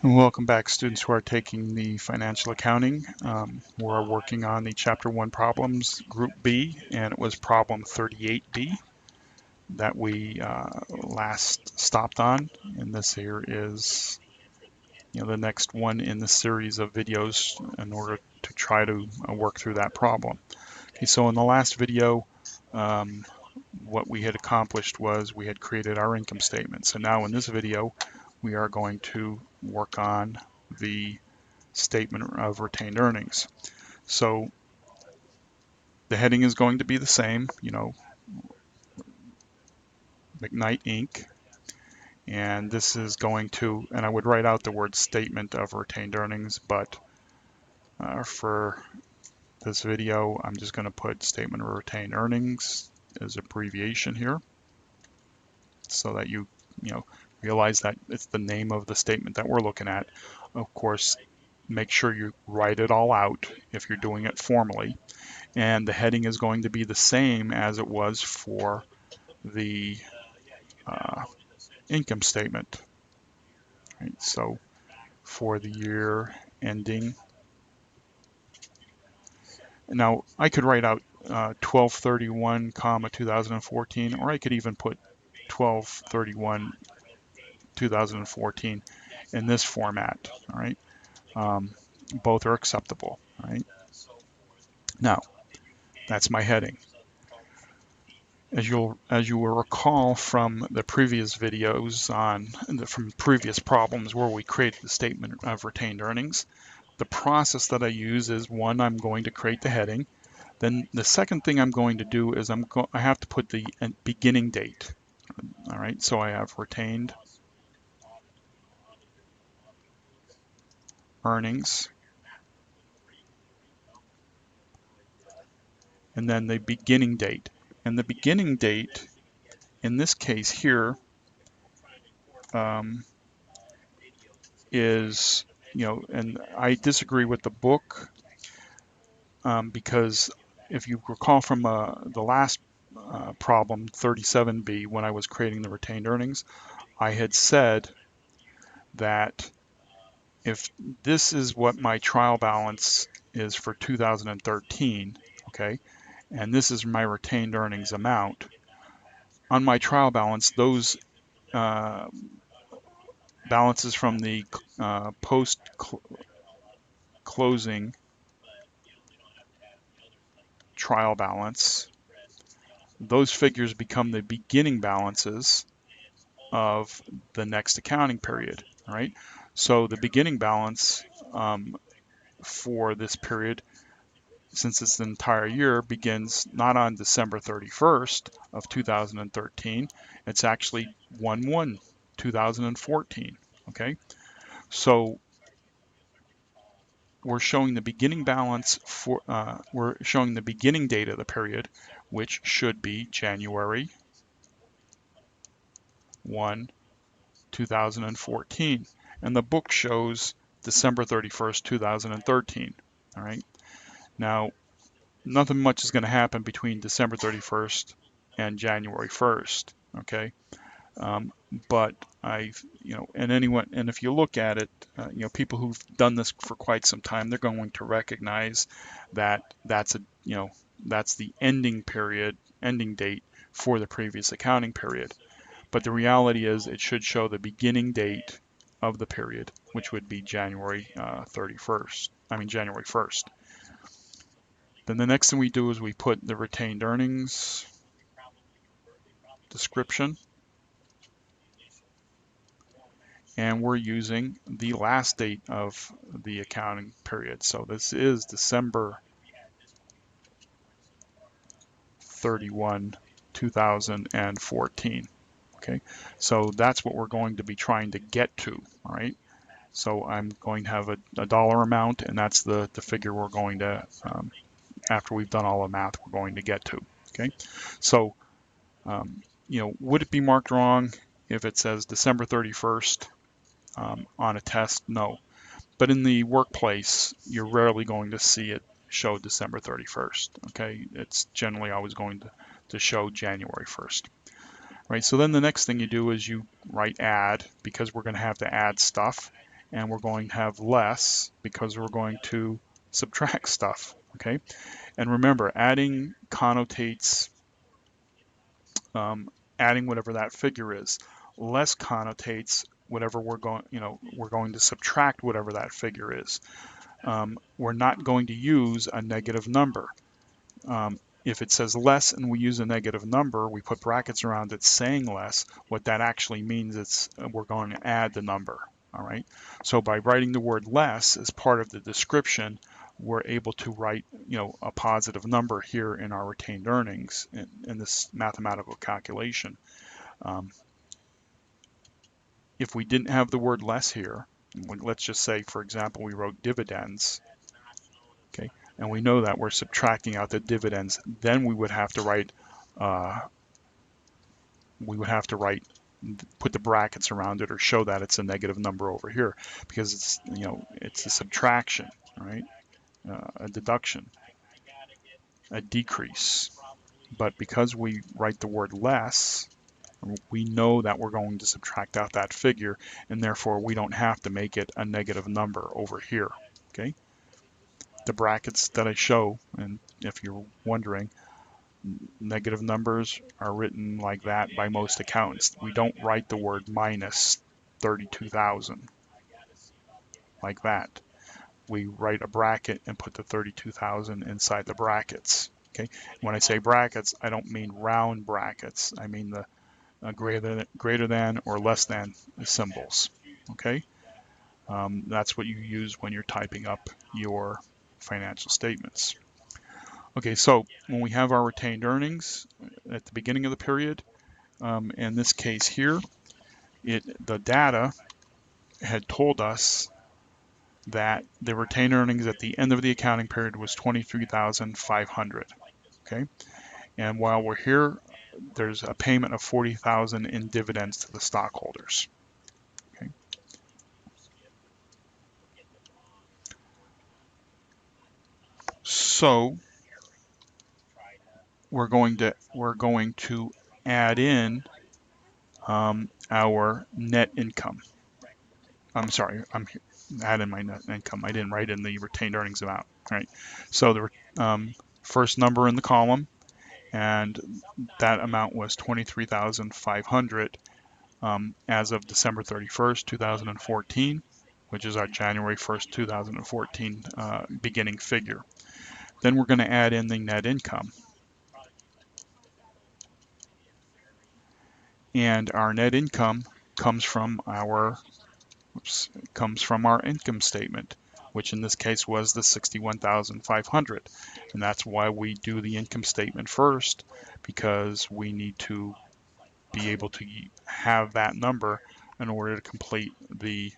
Welcome back, students who are taking the financial accounting. We're working on the Chapter 1 problems, Group B, and it was problem 38B that we last stopped on. And this here is the next one in the series of videos in order to try to work through that problem. Okay, so in the last video, what we had accomplished was we had created our income statement. So now in this video, we are going to work on the statement of retained earnings. So the heading is going to be the same, McKnight Inc. And this is going to, and I would write out the word statement of retained earnings, but for this video, I'm just going to put statement of retained earnings as abbreviation here so that you realize that it's the name of the statement that we're looking at. Of course, make sure you write it all out if you're doing it formally. And the heading is going to be the same as it was for the income statement. Right? So for the year ending, now I could write out 12/31, 2014, or I could even put 12/31, 2014 in this format. All right, both are acceptable. All right. Now that's my heading. As you will recall from the previous videos from previous problems where we created the statement of retained earnings, the process that I use is one, I'm going to create the heading. Then the second thing I'm going to do is I have to put the beginning date. All right, so I have retained earnings, and then the beginning date. And the beginning date in this case here is, and I disagree with the book because if you recall from the last problem, 37B, when I was creating the retained earnings, I had said that if this is what my trial balance is for 2013, okay, and this is my retained earnings amount, on my trial balance, those balances from the post-closing trial balance, those figures become the beginning balances of the next accounting period, right? So the beginning balance for this period, since it's the entire year, begins not on December 31st of 2013, it's actually 1/1/2014, okay? So we're showing the beginning balance for, we're showing the beginning date of the period, which should be January 1, 2014. And the book shows December 31st, 2013. All right. Now, nothing much is going to happen between December 31st and January 1st. Okay. But and if you look at it, people who've done this for quite some time, they're going to recognize that that's the ending date for the previous accounting period. But the reality is it should show the beginning date of the period, which would be January 1st. Then the next thing we do is we put the retained earnings description, and we're using the last date of the accounting period. So this is December 31, 2014. Okay, so that's what we're going to be trying to get to, all right? So I'm going to have a dollar amount, and that's the figure we're going to, after we've done all the math, we're going to get to, okay? So, would it be marked wrong if it says December 31st on a test? No. But in the workplace, you're rarely going to see it show December 31st, okay? It's generally always going to show January 1st. Right, so then the next thing you do is you write add, because we're going to have to add stuff, and we're going to have less because we're going to subtract stuff, okay? And remember, adding connotates adding whatever that figure is. Less connotates whatever we're going to subtract whatever that figure is. We're not going to use a negative number. If it says less and we use a negative number, we put brackets around it saying less, what that actually means is we're going to add the number, all right? So by writing the word less as part of the description, we're able to write, a positive number here in our retained earnings in this mathematical calculation. If we didn't have the word less here, let's just say, for example, we wrote dividends, okay, and we know that we're subtracting out the dividends, then we would have to write, put the brackets around it or show that it's a negative number over here because it's a subtraction, right? A deduction, a decrease. But because we write the word less, we know that we're going to subtract out that figure, and therefore we don't have to make it a negative number over here, okay? The brackets that I show, and if you're wondering, negative numbers are written like that by most accountants. We don't write the word minus 32,000 like that. We write a bracket and put the 32,000 inside the brackets, okay? When I say brackets, I don't mean round brackets. I mean the greater than or less than symbols, okay? That's what you use when you're typing up your financial statements. Okay, so when we have our retained earnings at the beginning of the period, in this case here, the data had told us that the retained earnings at the end of the accounting period was 23,500, okay? And while we're here, there's a payment of 40,000 in dividends to the stockholders. Okay. So we're going to add in our net income. I'm sorry, I'm adding my net income. I didn't write in the retained earnings amount, right? So the first number in the column, and that amount was 23,500 as of December 31st, 2014, which is our January 1st, 2014 beginning figure. Then we're going to add in the net income. And our net income comes from our income statement, which in this case was the 61,500. And that's why we do the income statement first, because we need to be able to have that number in order to complete the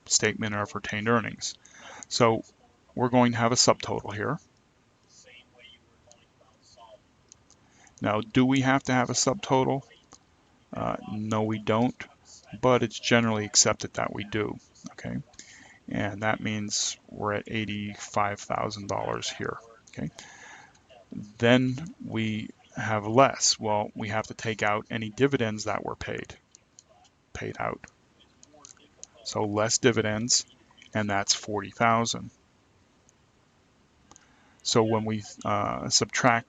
statement of retained earnings. So we're going to have a subtotal here. Now, do we have to have a subtotal? No, we don't, but it's generally accepted that we do, okay? And that means we're at $85,000 here, okay? Then we have less. Well, we have to take out any dividends that were paid out. So less dividends, and that's 40,000. So when we subtract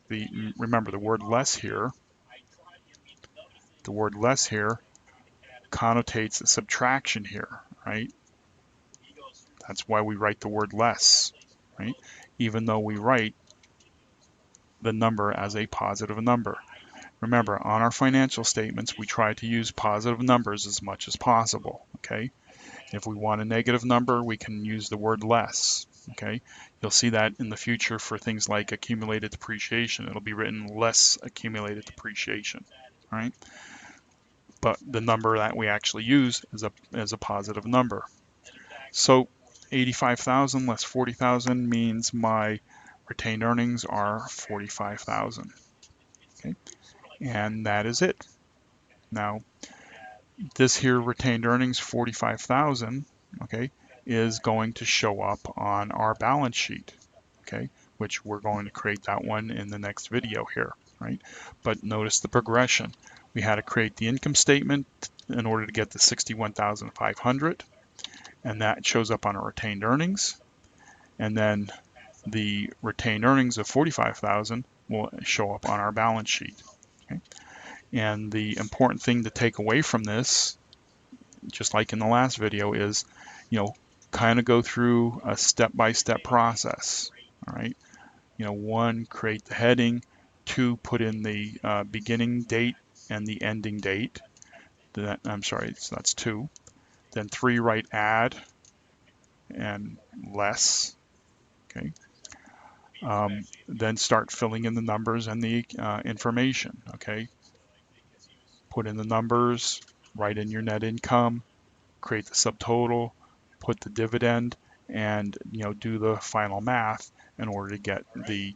remember the word less here, connotates a subtraction here, right? That's why we write the word less, right? Even though we write the number as a positive number. Remember, on our financial statements, we try to use positive numbers as much as possible, okay? If we want a negative number, we can use the word less, okay? You'll see that in the future for things like accumulated depreciation. It'll be written less accumulated depreciation, all right? But the number that we actually use is a positive number. So 85,000 less 40,000 means my retained earnings are 45,000, okay? And that is it. Now, this here retained earnings, 45,000, okay, is going to show up on our balance sheet, okay, which we're going to create that one in the next video here, right? But notice the progression. We had to create the income statement, in order to get the 61,500, and that shows up on our retained earnings. And then the retained earnings of 45,000 will show up on our balance sheet. Okay? And the important thing to take away from this, just like in the last video, is, kind of go through a step-by-step process. All right. 1, create the heading. 2, put in the beginning date and the ending date. I'm sorry, so that's 2. Then 3, write add and less. Okay. Then start filling in the numbers and the information. Okay. Put in the numbers, write in your net income, create the subtotal, put the dividend, and do the final math in order to get the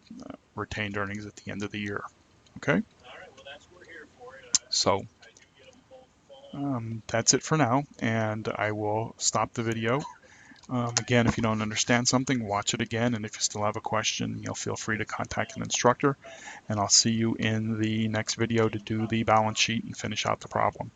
retained earnings at the end of the year. Okay. So that's it for now, and I will stop the video. Again, if you don't understand something, watch it again, and if you still have a question, feel free to contact an instructor, and I'll see you in the next video to do the balance sheet and finish out the problem.